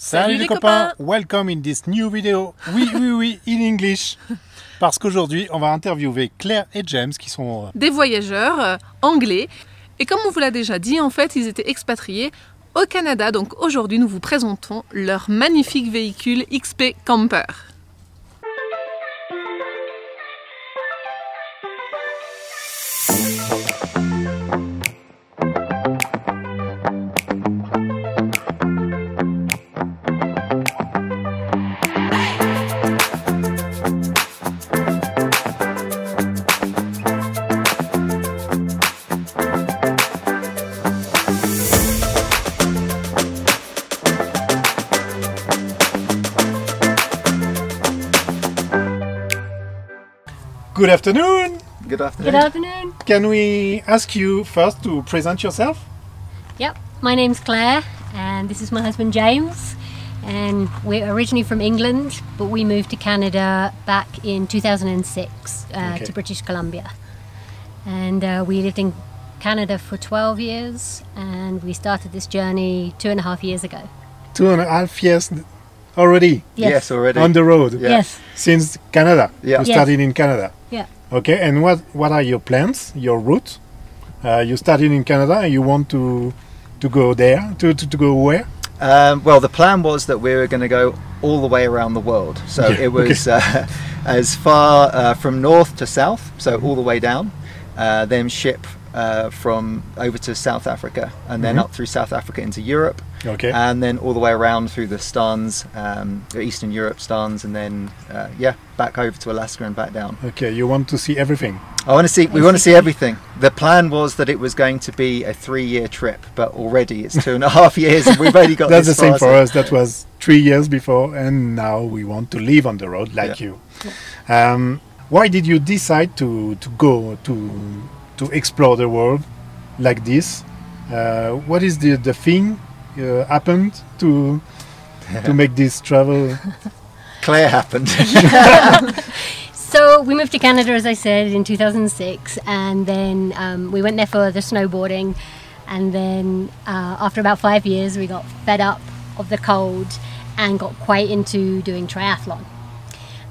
Salut les copains! Welcome in this new video. Oui, in English. Parce qu'aujourd'hui, on va interviewer Claire et James qui sont des voyageurs anglais. Et comme on vous l'a déjà dit, en fait, ils étaient expatriés au Canada. Donc aujourd'hui, nous vous présentons leur magnifique véhicule XP Camper. Good afternoon! Good afternoon. Good afternoon. Can we ask you first to present yourself? Yep, my name's Claire and this is my husband James, and we're originally from England but we moved to Canada back in 2006 to British Columbia, and we lived in Canada for 12 years and we started this journey 2.5 years ago. 2.5 years already? Yes, already. On the road? Yeah. Yes. Since Canada? Yeah. You started in Canada? Yeah. Okay, and what are your plans, your route? You started in Canada and you want to go there, to go where? Well, the plan was that we were going to go all the way around the world. So it was as far from north to south, so all the way down, then ship from over to South Africa, and then up through South Africa into Europe, and then all the way around through the Stans, Eastern Europe Stans, and then back over to Alaska and back down. Okay, you want to see everything? We want to see everything. The plan was that it was going to be a 3-year trip, but already it's 2.5 years and we've only got That's this the same far, for us. That was 3 years before, and now we want to live on the road like you. Why did you decide to go to explore the world like this? What is the thing happened to make this travel? Claire happened. So we moved to Canada, as I said, in 2006, and then we went there for the snowboarding, and then after about 5 years we got fed up of the cold and got quite into doing triathlon.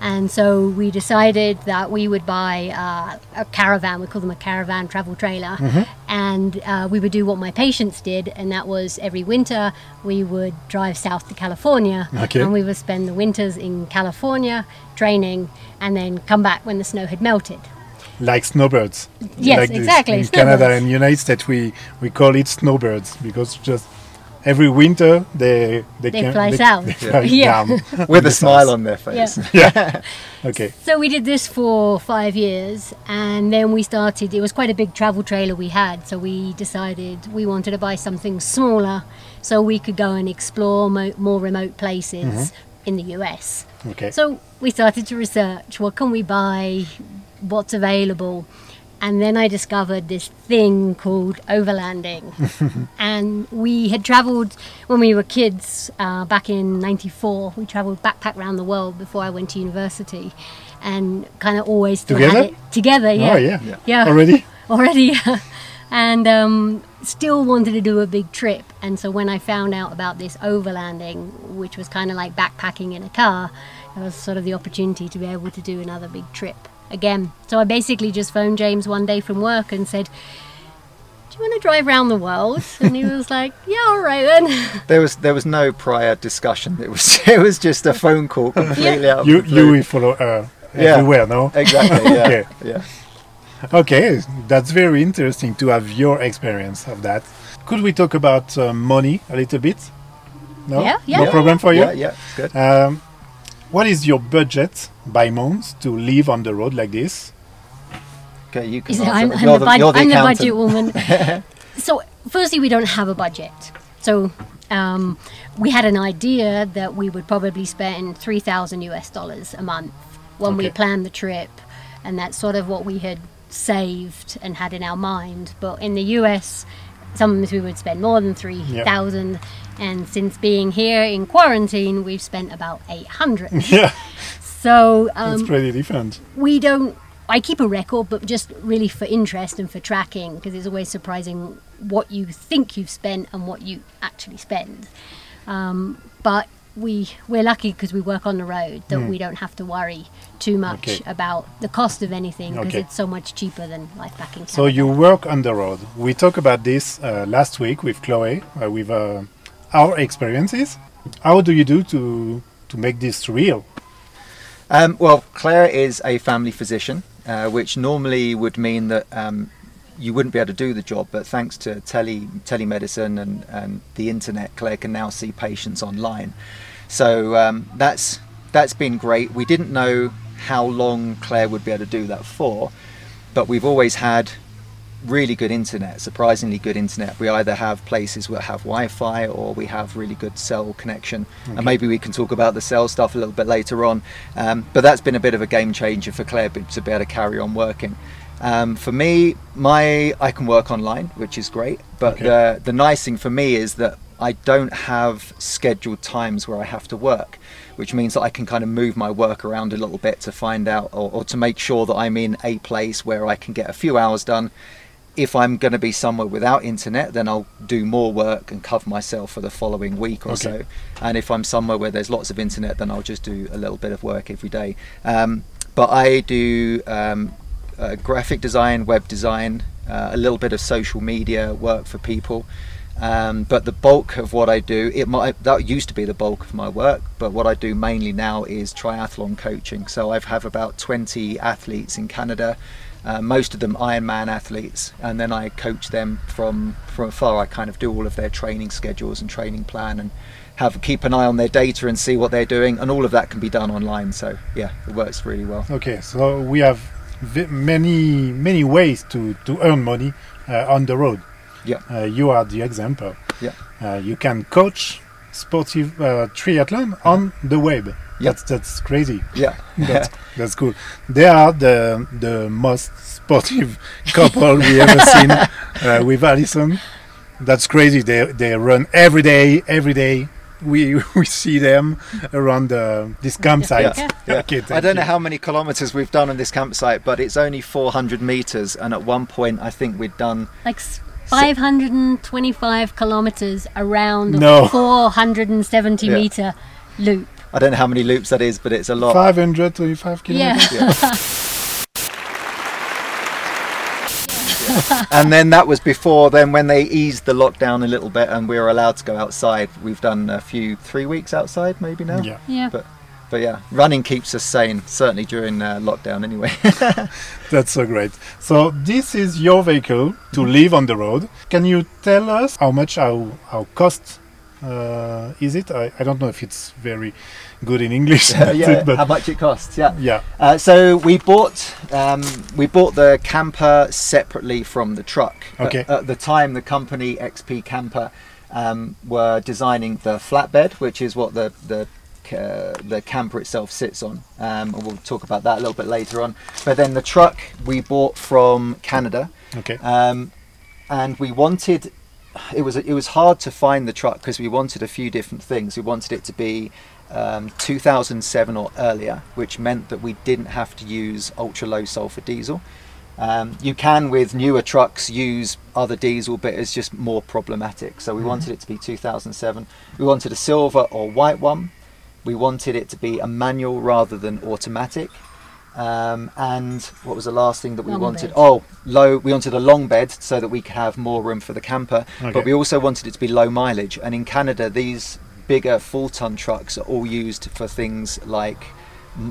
And so we decided that we would buy a caravan, we call them a caravan travel trailer, and we would do what my patients did, and that was every winter we would drive south to California, and we would spend the winters in California training and then come back when the snow had melted. Like snowbirds. Yes, like exactly. In Canada and United States we call it snowbirds because just every winter they fly south. They fly down with a smile on their face. Yeah. Okay. So we did this for 5 years, and then we started. It was quite a big travel trailer we had, so we decided we wanted to buy something smaller so we could go and explore more remote places in the US. Okay. So we started to research, what can we buy, what's available. And then I discovered this thing called overlanding. And we had traveled when we were kids, back in '94. We traveled backpack around the world before I went to university, and kind of always still had it together. Yeah. Oh yeah. Already. And still wanted to do a big trip. And so when I found out about this overlanding, which was kind of like backpacking in a car, it was sort of the opportunity to be able to do another big trip again. So I basically just phoned James one day from work and said, do you want to drive around the world? And he was like, yeah, all right then. There was no prior discussion. It was just a phone call completely out of the blue. You will follow her everywhere, no? Exactly. Yeah. Okay, that's very interesting to have your experience of that. Could we talk about money a little bit? No? Yeah. No problem for you? Yeah, it's good. What is your budget by month to live on the road like this? Okay, you can I'm answer. You're the the budget woman. So firstly, we don't have a budget. So we had an idea that we would probably spend $3,000 a month when we planned the trip, and that's sort of what we had saved and had in our mind. But in the US, sometimes we would spend more than 3,000, and since being here in quarantine, we've spent about 800. Yeah. So it's pretty different. we don't. I keep a record, but just really for interest and for tracking, because it's always surprising what you think you've spent and what you actually spend. But we're lucky because we work on the road that we don't have to worry too much about the cost of anything because it's so much cheaper than life back in Canada. So you work on the road. We talked about this last week with Chloe, with our experiences. How do you do to make this real? Well, Claire is a family physician, which normally would mean that you wouldn't be able to do the job, but thanks to telemedicine and the internet, Claire can now see patients online. So that's been great. We didn't know how long Claire would be able to do that for, but we've always had really good internet, surprisingly good internet. We either have places that have Wi-Fi or we have really good cell connection, and maybe we can talk about the cell stuff a little bit later on, but that's been a bit of a game changer for Claire to be able to carry on working. For me, I can work online, which is great, but the nice thing for me is that I don't have scheduled times where I have to work, which means that I can kind of move my work around a little bit to find out or to make sure that I'm in a place where I can get a few hours done. If I'm going to be somewhere without internet, then I'll do more work and cover myself for the following week or so. And if I'm somewhere where there's lots of internet, then I'll just do a little bit of work every day. But I do graphic design, web design, a little bit of social media work for people. But the bulk of what I do, that used to be the bulk of my work, but what I do mainly now is triathlon coaching. So I have about 20 athletes in Canada, most of them Ironman athletes, and then I coach them from afar. I kind of do all of their training schedules and training plan and keep an eye on their data and see what they're doing, and all of that can be done online. So yeah, it works really well. Okay, so we have many ways to earn money on the road. Yeah, you are the example. Yeah, you can coach sportive triathlon on the web. Yep. That's crazy. Yeah, that's cool. They are the most sportive couple we ever seen with Alison. That's crazy. They run every day. We see them around this campsite. Yeah. Okay, I don't know how many kilometers we've done on this campsite, but it's only 400 meters, and at one point I think we'd done like 525 kilometers around the 470 meter loop. I don't know how many loops that is, but it's a lot. 525 kilometers. Yeah. And then that was before then, when they eased the lockdown a little bit and we were allowed to go outside. We've done 3 weeks outside maybe now. Yeah. But yeah, running keeps us sane, certainly during lockdown anyway. That's so great. So this is your vehicle to live on the road. Can you tell us how much our cost is it? I don't know if it's very good in English. But how much it costs? Yeah. So we bought the camper separately from the truck. Okay. At the time, the company XP Camper were designing the flatbed, which is what the camper itself sits on, and we'll talk about that a little bit later on. But then the truck we bought from Canada. Okay. And we wanted. It was hard to find the truck because we wanted a few different things. We wanted it to be 2007 or earlier, which meant that we didn't have to use ultra low sulfur diesel. You can with newer trucks use other diesel, but it's just more problematic. So we wanted it to be 2007. We wanted a silver or white one. We wanted it to be a manual rather than automatic. And what was the last thing that we wanted? We wanted a long bed so that we could have more room for the camper. Okay. But we also wanted it to be low mileage. And in Canada, these bigger full-ton trucks are all used for things like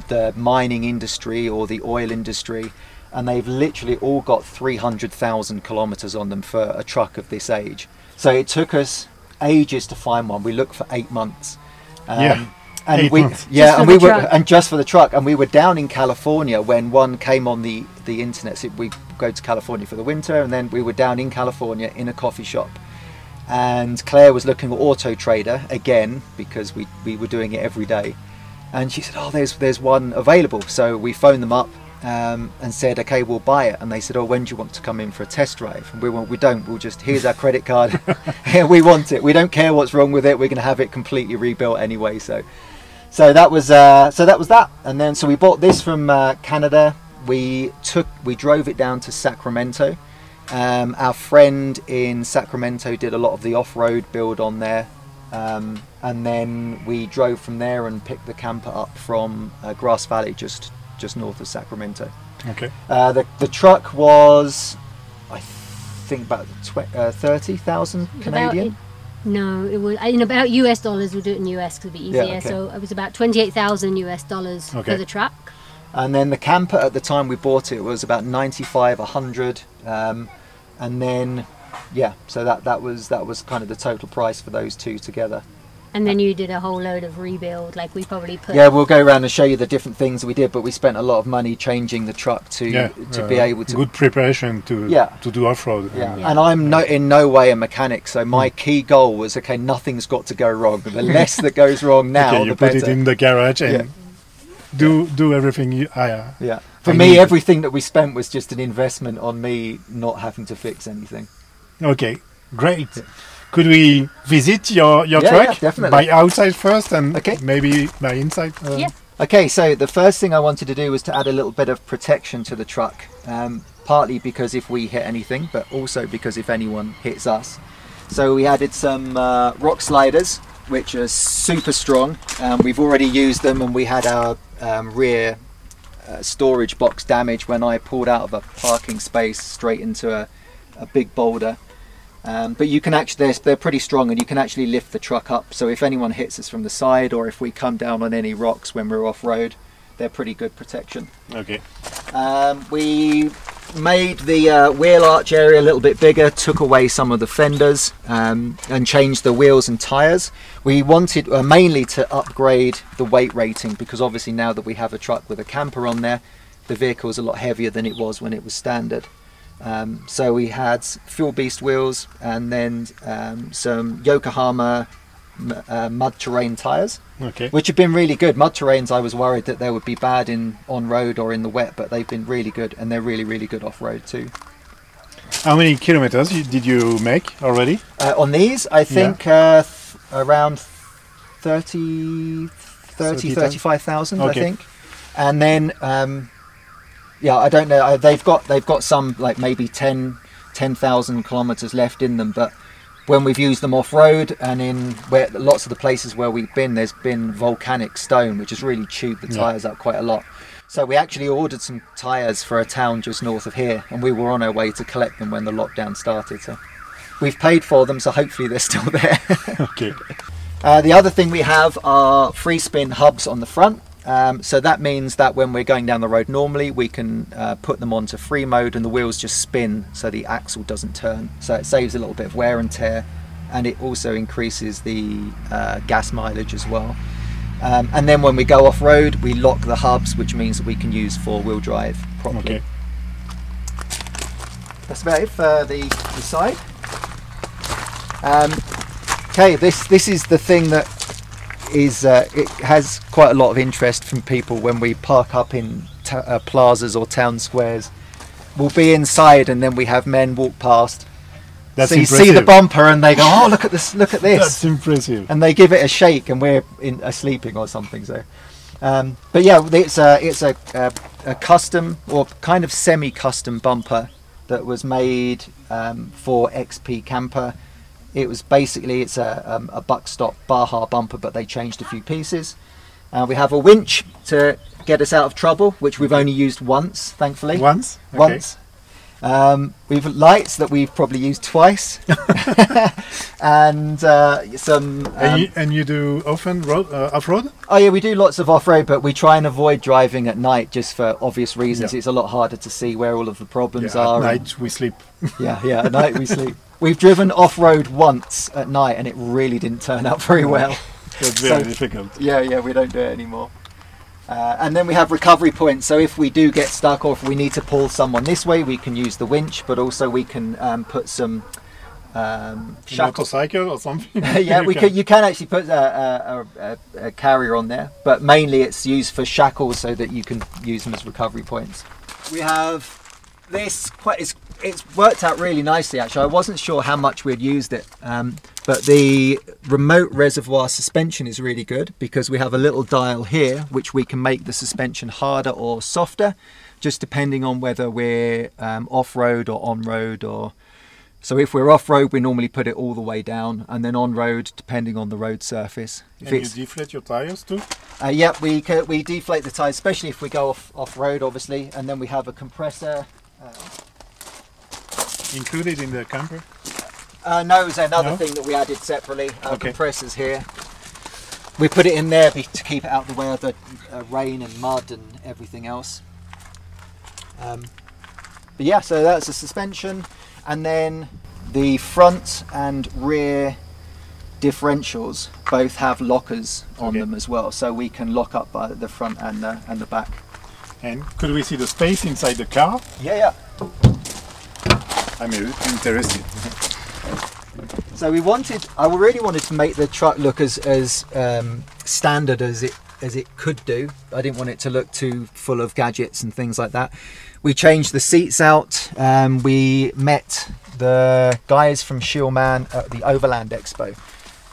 the mining industry or the oil industry, and they've literally all got 300,000 kilometers on them for a truck of this age. So it took us ages to find one. We looked for 8 months. Just for the truck, and we were down in California when one came on the internet. So we go to California for the winter, and then we were down in California in a coffee shop, and Claire was looking at Auto Trader again because we were doing it every day, and she said, "Oh, there's one available." So we phoned them up and said, "Okay, we'll buy it." And they said, "Oh, when do you want to come in for a test drive?" And we went, "We don't. We'll just, here's our credit card. Here, we want it. We don't care what's wrong with it. We're going to have it completely rebuilt anyway." So that was that. And then so we bought this from Canada. We drove it down to Sacramento. Our friend in Sacramento did a lot of the off-road build on there. and then we drove from there and picked the camper up from Grass Valley, just north of Sacramento. Okay. The truck was, I think, about 30,000 Canadian. No, it was in about US dollars. We'll do it in US because it'll be easier. Yeah, okay. So it was about 28,000 US dollars Okay. for the truck. And then the camper at the time we bought it was about 95, 100, and then yeah, so that was kind of the total price for those two together. And then you did a whole load of rebuild, like we probably put. Yeah, we'll go around and show you the different things we did, but we spent a lot of money changing the truck to be able to. Good preparation to do off-road. Yeah. And I'm in no way a mechanic, so my key goal was, okay, nothing's got to go wrong. The less that goes wrong now, Okay, you the put better. it in the garage and do everything you. Yeah. For me, everything that we spent was just an investment on me not having to fix anything. Okay, great. Could we visit your truck? Yeah, definitely. By outside first and Okay. maybe by inside? Yeah. Okay, so the first thing I wanted to do was to add a little bit of protection to the truck, partly because if we hit anything, but also because if anyone hits us. So we added some rock sliders, which are super strong. We've already used them, and we had our rear storage box damaged when I pulled out of a parking space straight into a big boulder. But you can actually, they're pretty strong, and you can actually lift the truck up. So if anyone hits us from the side, or if we come down on any rocks when we're off-road, they're pretty good protection. Okay. We made the wheel arch area a little bit bigger, took away some of the fenders, and changed the wheels and tyres. We wanted mainly to upgrade the weight rating, because obviously now that we have a truck with a camper on there, the vehicle is a lot heavier than it was when it was standard. So we had Fuel Beast wheels, and then some Yokohama mud terrain tyres, which have been really good. Mud terrains, I was worried that they would be bad on road or in the wet, but they've been really good, and they're really good off road too. How many kilometers did you make already? On these, I think around 35,000, I think. And then yeah, I don't know. They've got some like maybe 10,000 kilometers left in them, but when we've used them off road and in lots of the places where we've been, there's been volcanic stone, which has really chewed the tires up quite a lot. So we actually ordered some tires for a town just north of here, and we were on our way to collect them when the lockdown started. So we've paid for them, so hopefully they're still there. Okay. The other thing we have are free spin hubs on the front. So that means that when we're going down the road normally, we can put them onto free mode, and the wheels just spin so the axle doesn't turn. So it saves a little bit of wear and tear, and it also increases the gas mileage as well. And then when we go off-road, we lock the hubs, which means that we can use four-wheel drive properly. Okay. That's about it for the side. Okay, this is the thing that is it has quite a lot of interest from people when we park up in plazas or town squares. We'll be inside, and then we have men walk past. That's so you impressive. see the bumper, and they go, "Oh, look at this! Look at this!" That's impressive. And they give it a shake, and we're sleeping or something. So, but yeah, it's a custom or kind of semi-custom bumper that was made for XP Camper. It was basically it's a buckstop Baja bumper, but they changed a few pieces. We have a winch to get us out of trouble, which we've only used once, thankfully. Once? Okay. Once. We've lights that we've probably used twice, and some. And you do often off-road? Oh yeah, we do lots of off-road, but we try and avoid driving at night just for obvious reasons. Yeah. It's a lot harder to see where all of the problems Yeah, are. at night we sleep. Yeah, at night we sleep. We've driven off-road once at night, and it really didn't turn out very well. That's very difficult. Yeah, we don't do it anymore. And then we have recovery points, so if we do get stuck or if we need to pull someone this way, we can use the winch, but also we can put some motorcycle or something? yeah, you can actually put a carrier on there, but mainly it's used for shackles so that you can use them as recovery points. We have this, it's worked out really nicely actually. I wasn't sure how much we'd used it, but the remote reservoir suspension is really good because we have a little dial here which we can make the suspension harder or softer, just depending on whether we're off-road or on-road or So if we're off-road, we normally put it all the way down, and then on-road, depending on the road surface. And you deflate your tires too? Yep, we deflate the tyres, especially if we go off-road, obviously, and then we have a compressor. Included in the camper? No, it was another No? thing that we added separately. Okay. Compressors here. We put it in there to keep it out of the way of the rain and mud and everything else. But yeah, so that's the suspension. And then the front and rear differentials both have lockers on them as well, so we can lock up the front and the back. And could we see the space inside the car? Yeah. I'm interested. So I really wanted to make the truck look as standard as it could do. I didn't want it to look too full of gadgets and things like that. We changed the seats out. We met the guys from Shieldman at the Overland Expo,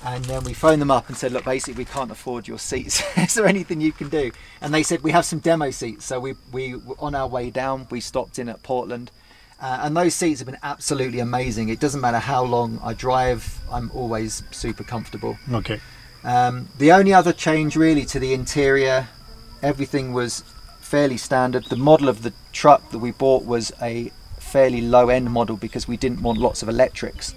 and then we phoned them up and said, look, basically we can't afford your seats. Is there anything you can do? And they said, we have some demo seats. So we on our way down, we stopped in at Portland, and those seats have been absolutely amazing. It doesn't matter how long I drive, I'm always super comfortable. Okay. The only other change really to the interior, everything was fairly standard. The model of the truck that we bought was a fairly low-end model because we didn't want lots of electrics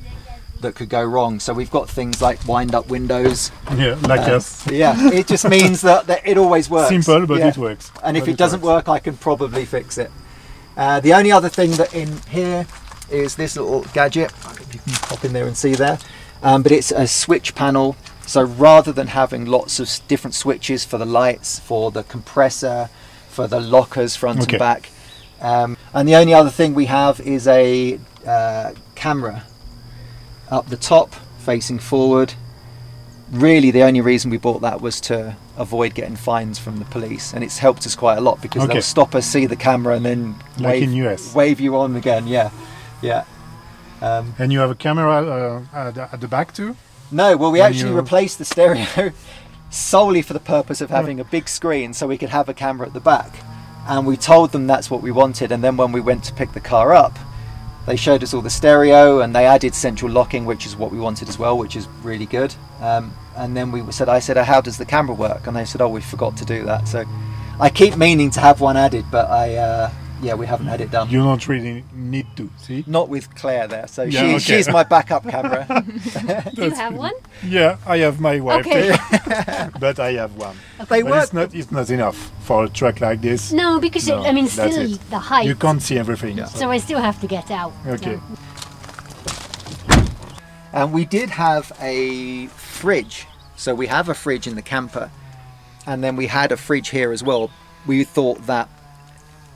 that could go wrong. So we've got things like wind-up windows. Yeah, like us. Yeah, it just means that it always works. Simple, but it works. And if it doesn't work, I can probably fix it. The only other thing that in here is this little gadget. You can pop in there and see there. But it's a switch panel. So rather than having lots of different switches for the lights, for the compressor, for the lockers front and back, and the only other thing we have is a camera up the top facing forward. Really the only reason we bought that was to avoid getting fines from the police, and it's helped us quite a lot because they'll stop us, see the camera, and then like in US. Wave you on again. Yeah. And you have a camera at the back too? No, well, we actually replaced the stereo solely for the purpose of having a big screen so we could have a camera at the back. And we told them that's what we wanted, and then when we went to pick the car up, they showed us all the stereo, and they added central locking, which is what we wanted as well, which is really good. And then I said, how does the camera work? And they said, oh, we forgot to do that. So I keep meaning to have one added, but we haven't had it done. You don't really need to, see? Not with Claire there, so Yeah, she's my backup camera. Do you have one? Yeah, I have my wife Okay. too, but I have one. They But work. it's not enough for a truck like this. No, because No, it's that's still it. the height. You can't see everything. Yeah. So I still have to get out. Okay. So. And we did have a fridge. So we have a fridge in the camper, and then we had a fridge here as well. We thought that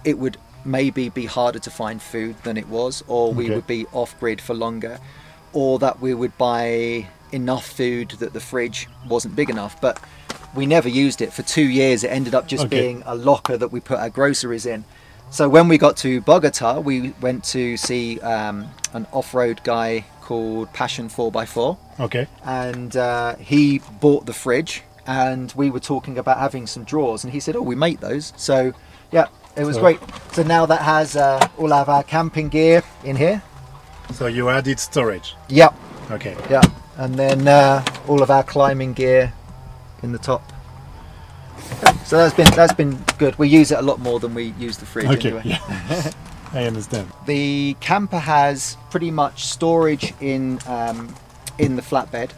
it would maybe be harder to find food than it was, or we would be off-grid for longer, or that we would buy enough food that the fridge wasn't big enough. But we never used it for 2 years. It ended up just being a locker that we put our groceries in. So when we got to Bogota, we went to see an off-road guy called Passion 4x4. Okay. And he bought the fridge, and we were talking about having some drawers, and he said, oh, we make those. So yeah, it was great. So now that has all of our camping gear in here. So you added storage. Yep. Okay. Yeah, and then all of our climbing gear in the top. So that's been good. We use it a lot more than we use the fridge anyway. Yeah. I understand. The camper has pretty much storage in the flatbed.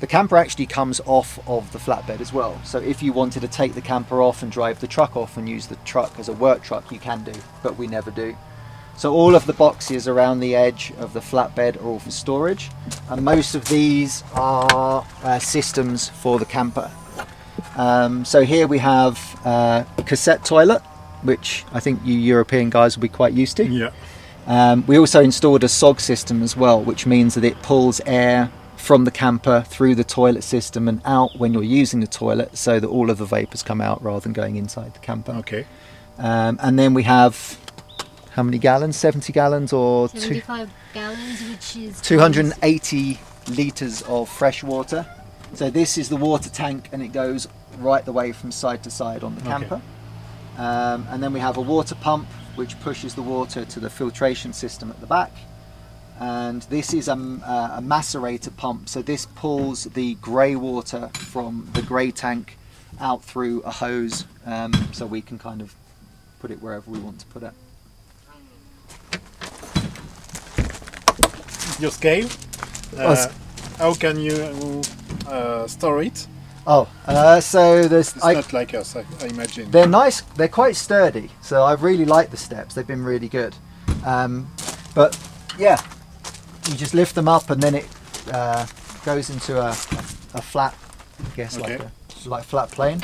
The camper actually comes off of the flatbed as well. So if you wanted to take the camper off and drive the truck off and use the truck as a work truck, you can do, but we never do. So all of the boxes around the edge of the flatbed are all for storage, and most of these are systems for the camper. So here we have Cassette Toilet, which I think you European guys will be quite used to. Yeah. We also installed a SOG system as well, which means that it pulls air from the camper through the toilet system and out when you're using the toilet, so that all of the vapors come out rather than going inside the camper. Okay. And then we have, how many gallons? 70 gallons or 75 gallons, which is 280 litres of fresh water. So this is the water tank, and it goes right the way from side to side on the camper. And then we have a water pump which pushes the water to the filtration system at the back. and this is a macerator pump. So this pulls the grey water from the grey tank out through a hose, so we can kind of put it wherever we want to put it. Your scale? How can you store it? So there's... It's not like us, I imagine. They're nice, they're quite sturdy, so I really like the steps, they've been really good. But yeah, you just lift them up and then it goes into a flat, I guess, okay. like flat plane.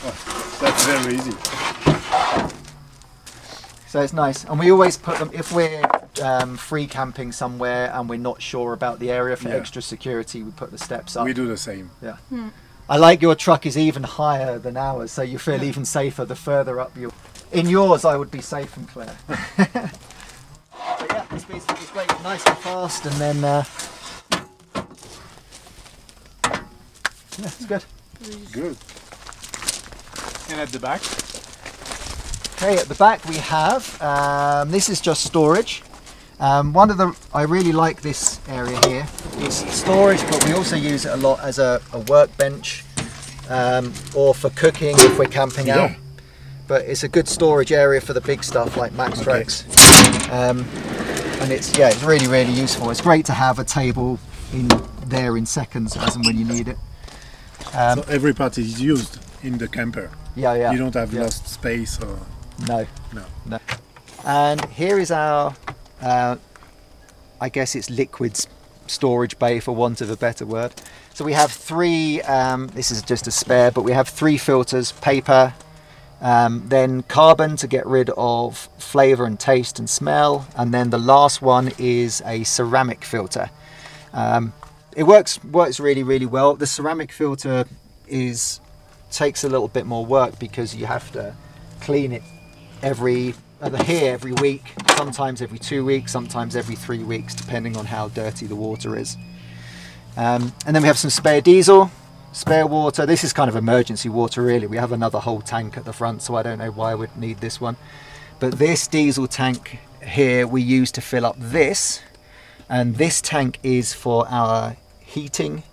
Oh, that's very easy. So it's nice, and we always put them, if we're free camping somewhere and we're not sure about the area, for extra security, we put the steps up. We do the same. Yeah. I like your truck is even higher than ours, so you feel even safer the further up you. In yours, I would be safe and clear. But yeah, this piece is great, nice and fast, and then yeah, it's good. Good. And at the back? Okay, at the back we have, this is just storage. I really like this area here. It's storage, but we also use it a lot as a workbench, or for cooking if we're camping out. But it's a good storage area for the big stuff like max tracks. And it's really, really useful. It's great to have a table there in seconds as and when you need it. So every part is used in the camper. Yeah. You don't have lost space or... No. And here is our, I guess it's liquids storage bay, for want of a better word. So we have three, this is just a spare, but we have three filters: paper, then carbon to get rid of flavour and taste and smell, and then the last one is a ceramic filter. It works really, really well. The ceramic filter takes a little bit more work because you have to clean it every week, sometimes every 2 weeks, sometimes every 3 weeks, depending on how dirty the water is. And then we have some spare diesel, spare water. This is kind of emergency water, really. We have another whole tank at the front, so I don't know why I would need this one. But this diesel tank here we use to fill up this, and this tank is for our heating,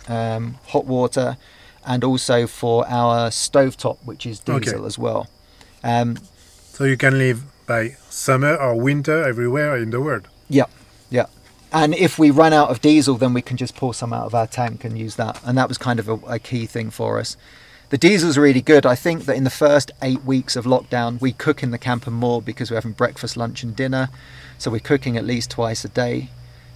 hot water, and also for our stovetop, which is diesel as well. So you can live by summer or winter everywhere in the world. Yeah. And if we run out of diesel, then we can just pour some out of our tank and use that. And that was kind of a key thing for us. The diesel's really good. I think that in the first 8 weeks of lockdown, we cook in the camper more because we're having breakfast, lunch and dinner. So we're cooking at least twice a day.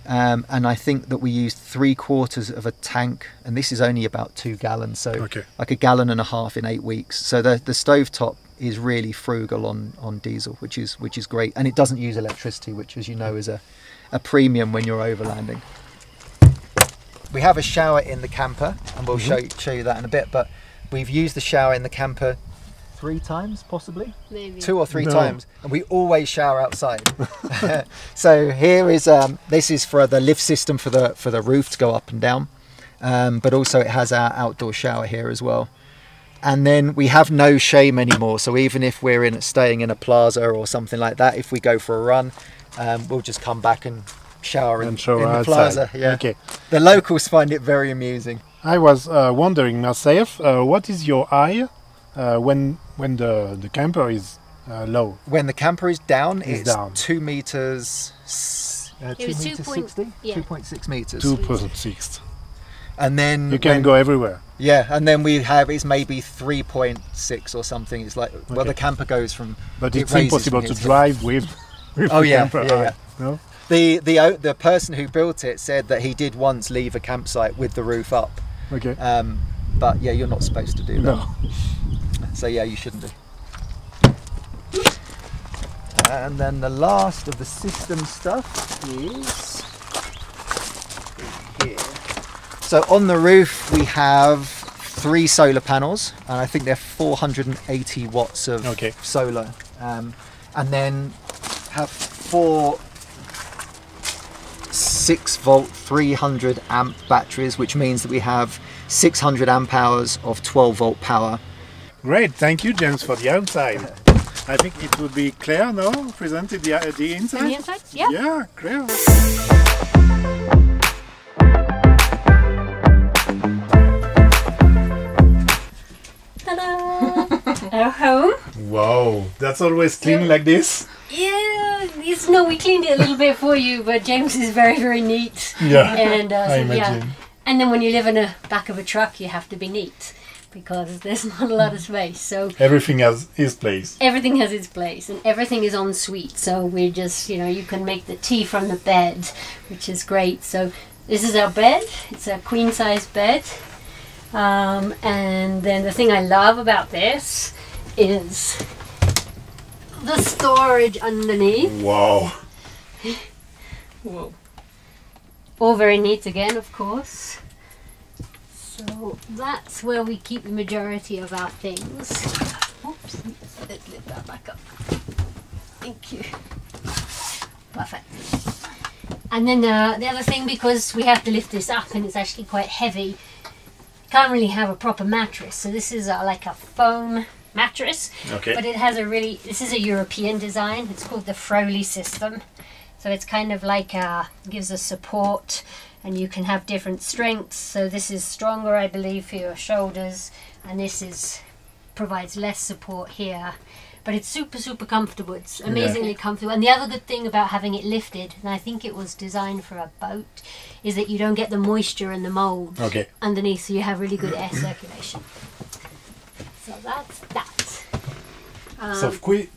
And I think that we used 3/4 of a tank, and this is only about 2 gallons, so like 1.5 gallons in 8 weeks. So the stovetop is really frugal on diesel, which is great, and it doesn't use electricity, which, as you know, is a premium when you're overlanding. We have a shower in the camper, and we'll show you that in a bit, but we've used the shower in the camper 3 times, possibly? Maybe 2 or 3 times, and we always shower outside. So here is this is for the lift system for the roof to go up and down, but also it has our outdoor shower here as well. And then we have no shame anymore, so even if we're staying in a plaza or something like that, if we go for a run, we'll just come back and shower in the plaza. The locals find it very amusing. I was wondering myself, what is your eye when the camper is low? When the camper is down, it's down. 2 meters. 2.60? 2.6 meters. 2.6. And then you can go everywhere. Yeah, and then it's maybe 3.6 or something. It's like well, the camper goes from. But it's impossible to drive with the camper. No? The person who built it said that he did once leave a campsite with the roof up. But yeah, you're not supposed to do that. No. So yeah, you shouldn't do. And then the last of the system stuff is here. So on the roof we have 3 solar panels, and I think they're 480 watts of solar, and then have 4 6-volt 300 amp batteries, which means that we have 600 amp hours of 12-volt power. Great, thank you, James, for the outside. I think it would be Claire, no? Presented the inside? On the inside? Yeah. Yeah, Claire. Ta-da! Our home. Wow, that's always clean like this? Yeah, we cleaned it a little bit for you, but James is very, very neat. Yeah, And I imagine. And then when you live in the back of a truck, you have to be neat because there's not a lot of space. So everything has its place. everything has its place, and everything is en suite. So we're just, you can make the tea from the bed, which is great. So this is our bed. It's a queen size bed. And then the thing I love about this is the storage underneath. Wow. Whoa. All very neat again, of course. So that's where we keep the majority of our things. Oops, let's lift that back up. Thank you. Perfect. And then the other thing, because we have to lift this up and it's actually quite heavy, can't really have a proper mattress. So this is like a foam mattress, Okay. but it has this is a European design. It's called the Froley system. So it's kind of like gives us support, and you can have different strengths. So this is stronger, I believe, for your shoulders, and this provides less support here. But it's super, super comfortable. It's amazingly comfortable. And the other good thing about having it lifted, and I think it was designed for a boat, is that you don't get the moisture and the mold underneath, so you have really good air circulation. So that's that. So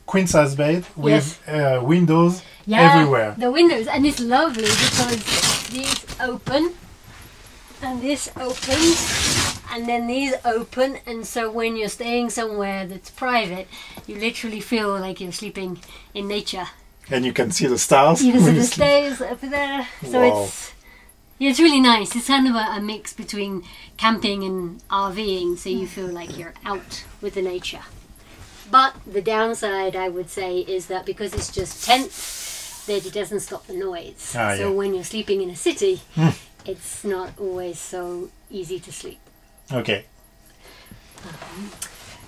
queen size bed with windows everywhere. The windows, and it's lovely because these open, and this opens, and then these open, and so when you're staying somewhere that's private, you literally feel like you're sleeping in nature. And you can see the stars. You can see the stars up there. So Wow. it's really nice. It's kind of a mix between camping and RVing, so you feel like you're out with the nature. But the downside, I would say, is that because it's just tents, that it doesn't stop the noise. So when you're sleeping in a city, it's not always so easy to sleep. Okay.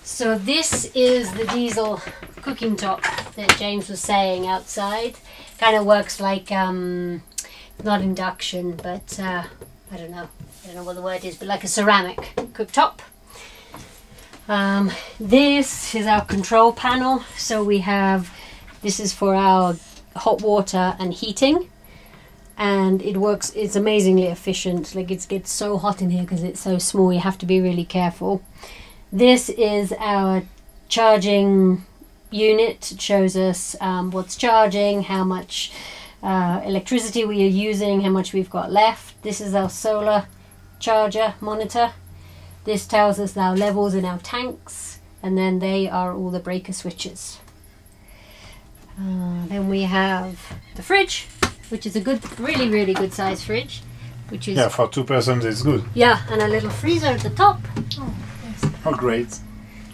So this is the diesel cooking top that James was saying outside. Kind of works like, not induction, but I don't know what the word is, but like a ceramic cooktop. This is our control panel. So this is for our hot water and heating, and it's amazingly efficient. Like it gets so hot in here because it's so small, you have to be really careful. This is our charging unit. It shows us what's charging, how much electricity we are using, how much we've got left. This is our solar charger monitor. This tells us our levels in our tanks, and then they are all the breaker switches. Then we have the fridge, which is a really, really good size fridge. Which is for 2 persons it's good. Yeah, and a little freezer at the top. Oh, great.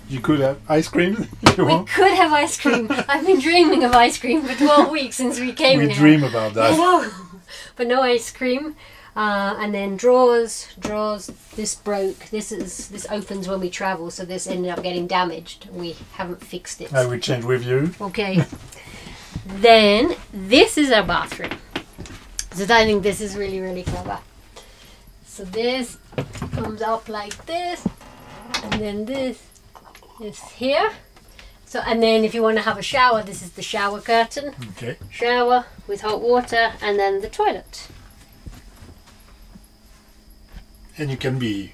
You could have ice cream if you want. We could have ice cream. I've been dreaming of ice cream for 12 weeks since we came here. We dream about that. I know, but no ice cream. And then drawers. This broke. This opens when we travel, so this ended up getting damaged. We haven't fixed it. I will change with you. Okay. Then this is our bathroom. So I think this is really, really clever. So this comes up like this, and then this is here. So, and then if you want to have a shower, this is the shower curtain. Okay. Shower with hot water, and then the toilet. And you can be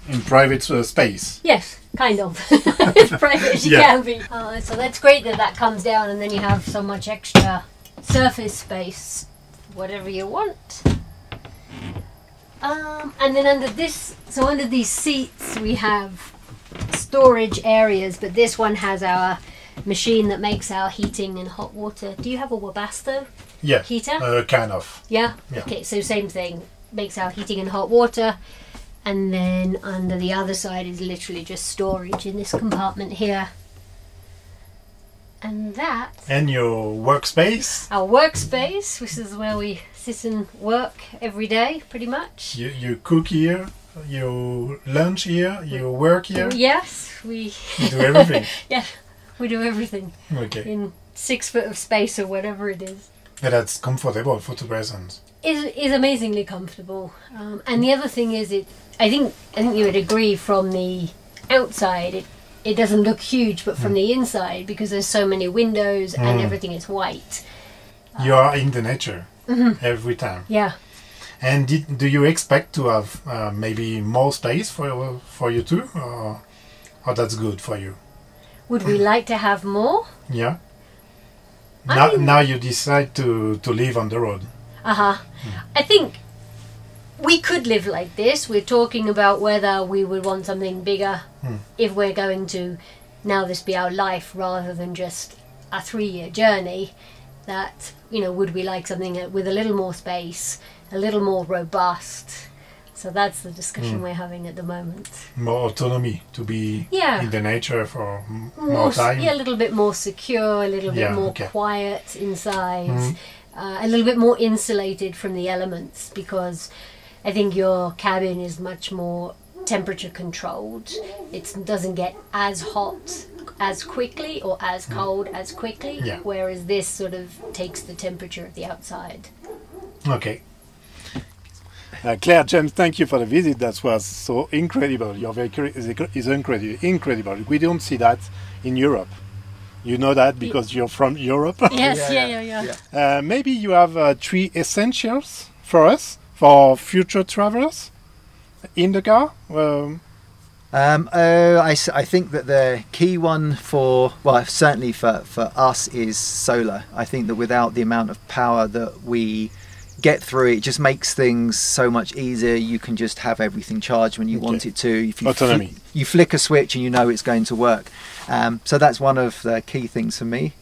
in private space. Yes, kind of. As private as you can be. So that's great that comes down, and then you have so much extra surface space, whatever you want. And then under these seats we have storage areas, but this one has our machine that makes our heating and hot water. Do you have a Webasto heater? Kind of. Yeah? Okay, so same thing. Makes our heating and hot water. And then under the other side is literally just storage in this compartment here. And that... And your workspace? Our workspace, which is where we sit and work every day, pretty much. You cook here, you lunch here, you work here? Yes, we... You do everything? Yeah. We do everything in 6 foot of space or whatever it is. But that's comfortable for 2 persons. Is amazingly comfortable. And the other thing is, I think you would agree, from the outside it doesn't look huge, but from the inside, because there's so many windows and everything is white. You are in the nature every time. Yeah. And do you expect to have maybe more space for you too, or that's good for you? Would we like to have more? Yeah. Now you decide to live on the road. I think we could live like this. We're talking about whether we would want something bigger if we're going to now this be our life rather than just a 3-year journey. That, you know, would we like something with a little more space, a little more robust? So that's the discussion we're having at the moment. More autonomy, to be in the nature for more time. Yeah, a little bit more secure, a little bit more quiet inside, a little bit more insulated from the elements, because I think your cabin is much more temperature controlled. It doesn't get as hot as quickly or as cold as quickly, whereas this sort of takes the temperature of the outside. Okay. Claire, James, thank you for the visit. That was so incredible. Your vehicle is incredible. We don't see that in Europe. You know that because you're from Europe. Yes, maybe you have 3 essentials for us, for future travelers in the car? I think that the key one certainly for us is solar. I think that without the amount of power that we get through, it just makes things so much easier. You can just have everything charged when you want it to. If you autonomy. You flick a switch and you know it's going to work. So that's one of the key things for me.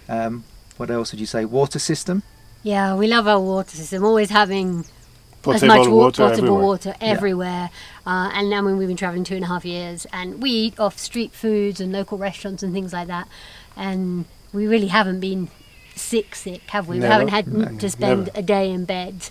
What else would you say? Water system? Yeah, we love our water system. Always having potable water everywhere. And I mean, we've been traveling 2.5 years, and we eat off street foods and local restaurants and things like that. And we really haven't been sick, have we? Never. We haven't had to spend a day in bed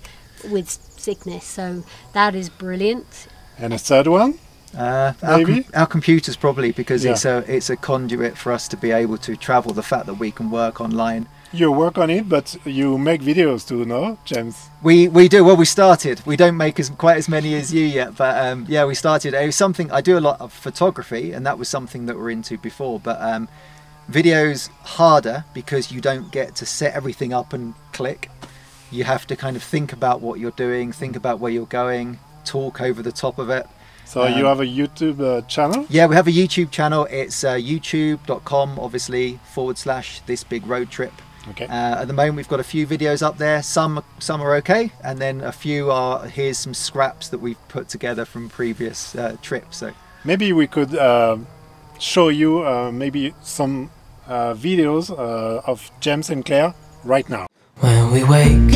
with sickness, so that is brilliant. And a third one? Our computers, probably, because it's a conduit for us to be able to travel. The fact that we can work online. You work on it, but you make videos too, no, James? We do. Well, we started. We don't make quite as many as you yet, but yeah, we started. It was something I do a lot of photography, and that was something that we're into before. But videos harder because you don't get to set everything up and click. You have to kind of think about what you're doing, think about where you're going, talk over the top of it. So you have a YouTube channel? Yeah, we have a YouTube channel. It's youtube.com, obviously, /thisbigroadtrip. Okay. At the moment, we've got a few videos up there. Some are okay, and then a few are, here's some scraps that we've put together from previous trips. So maybe we could show you maybe some videos of James and Claire right now. When we wake,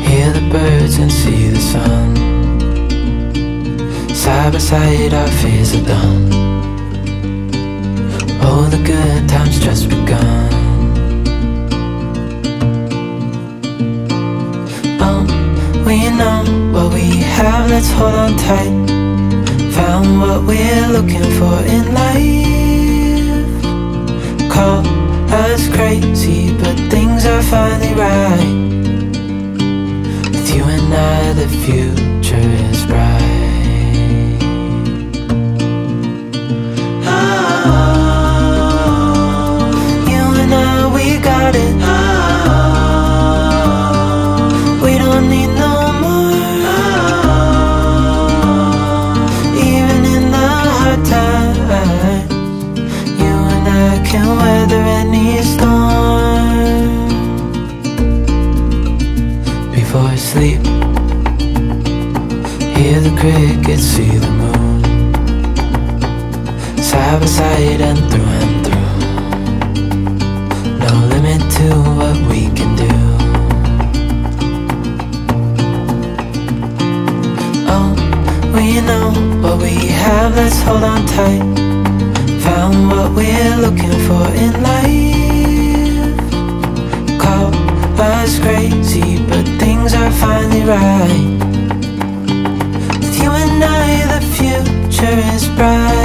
hear the birds and see the sun. Side by side, our fears are done. Oh, the good times just begun. We know what we have, let's hold on tight. Found what we're looking for in life. Call us crazy, but things are finally right. With you and I, the future is bright. Got it. We don't need no more. Even in the hard times, you and I can weather any storm. Before I sleep, hear the crickets, see the moon. Side by side and through and through. No limit to what we can do. Oh, we know what we have, let's hold on tight. Found what we're looking for in life. Call us crazy, but things are finally right. With you and I, the future is bright.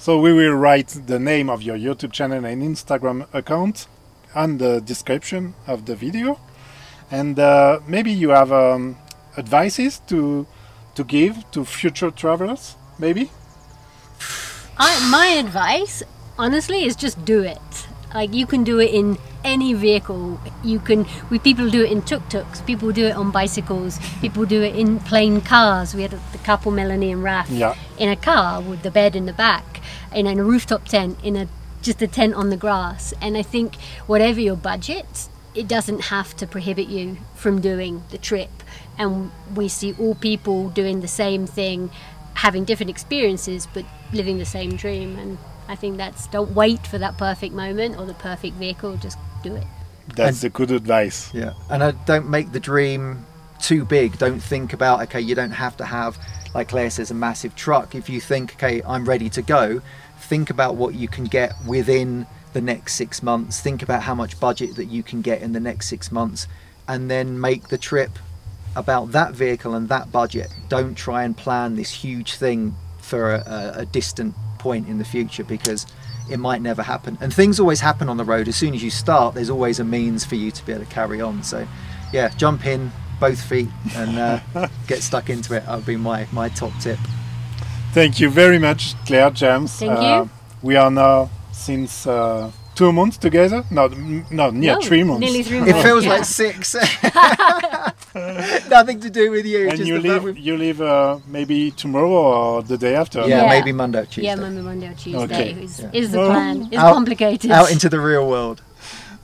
So we will write the name of your YouTube channel and Instagram account on the description of the video. And maybe you have advices to give to future travelers, maybe? My advice, honestly, is just do it. Like, you can do it in any vehicle. People do it in tuk-tuks, people do it on bicycles, people do it in plain cars. We had the couple, Melanie and Raf, in a car with the bed in the back, in a rooftop tent, just a tent on the grass. And I think whatever your budget, it doesn't have to prohibit you from doing the trip. And we see all people doing the same thing, having different experiences, but living the same dream. And I think don't wait for that perfect moment or the perfect vehicle, just do it. That's a good advice. Yeah, and don't make the dream too big. Don't think about, okay, you don't have to have, like Claire says, a massive truck. If you think, okay, I'm ready to go, think about what you can get within the next 6 months. Think about how much budget that you can get in the next 6 months, and then make the trip about that vehicle and that budget. Don't try and plan this huge thing for a distant point in the future, because it might never happen. And things always happen on the road. As soon as you start, there's always a means for you to be able to carry on. So yeah, jump in both feet and get stuck into it. That would be my top tip. Thank you very much, Claire, James. Thank you. We are now since 2 months together. No, 3 months. Nearly 3 months. It feels like 6. Nothing to do with you. And just you leave maybe tomorrow or the day after? Yeah, maybe Monday or Tuesday. Yeah, Monday or Tuesday Okay. is the plan. It's complicated. Out into the real world.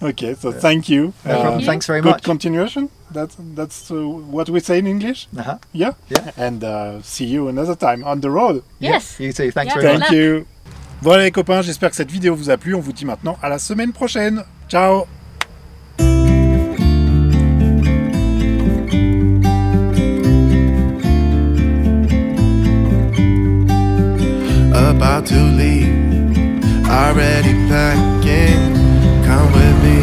Okay, so thank you. No problem. Thanks very good much. Continuation. That's what we say in English. Yeah. And see you another time on the road. Yes. You too. Thanks very much. Thank you. Voilà les copains, j'espère que cette vidéo vous a plu. On vous dit maintenant à la semaine prochaine. Ciao. About to leave, already packing. Come with me,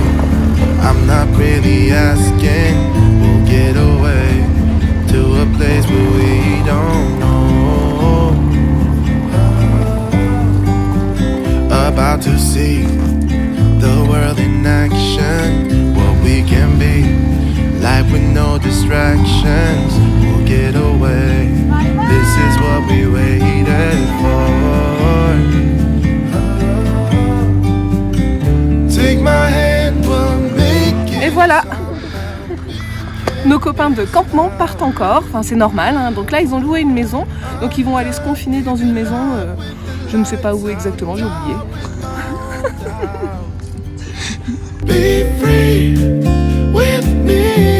I'm not really asking. We'll get away to a place where we don't know. About to see the world in action, what we can be, life with no distractions. We'll get away, this is what we waited for. Take my hand, we'll make it. Et voilà, nos copains de campement partent encore, enfin c'est normal, hein. Donc là ils ont loué une maison, donc ils vont aller se confiner dans une maison, je ne sais pas où exactement, j'ai oublié. Be free with me.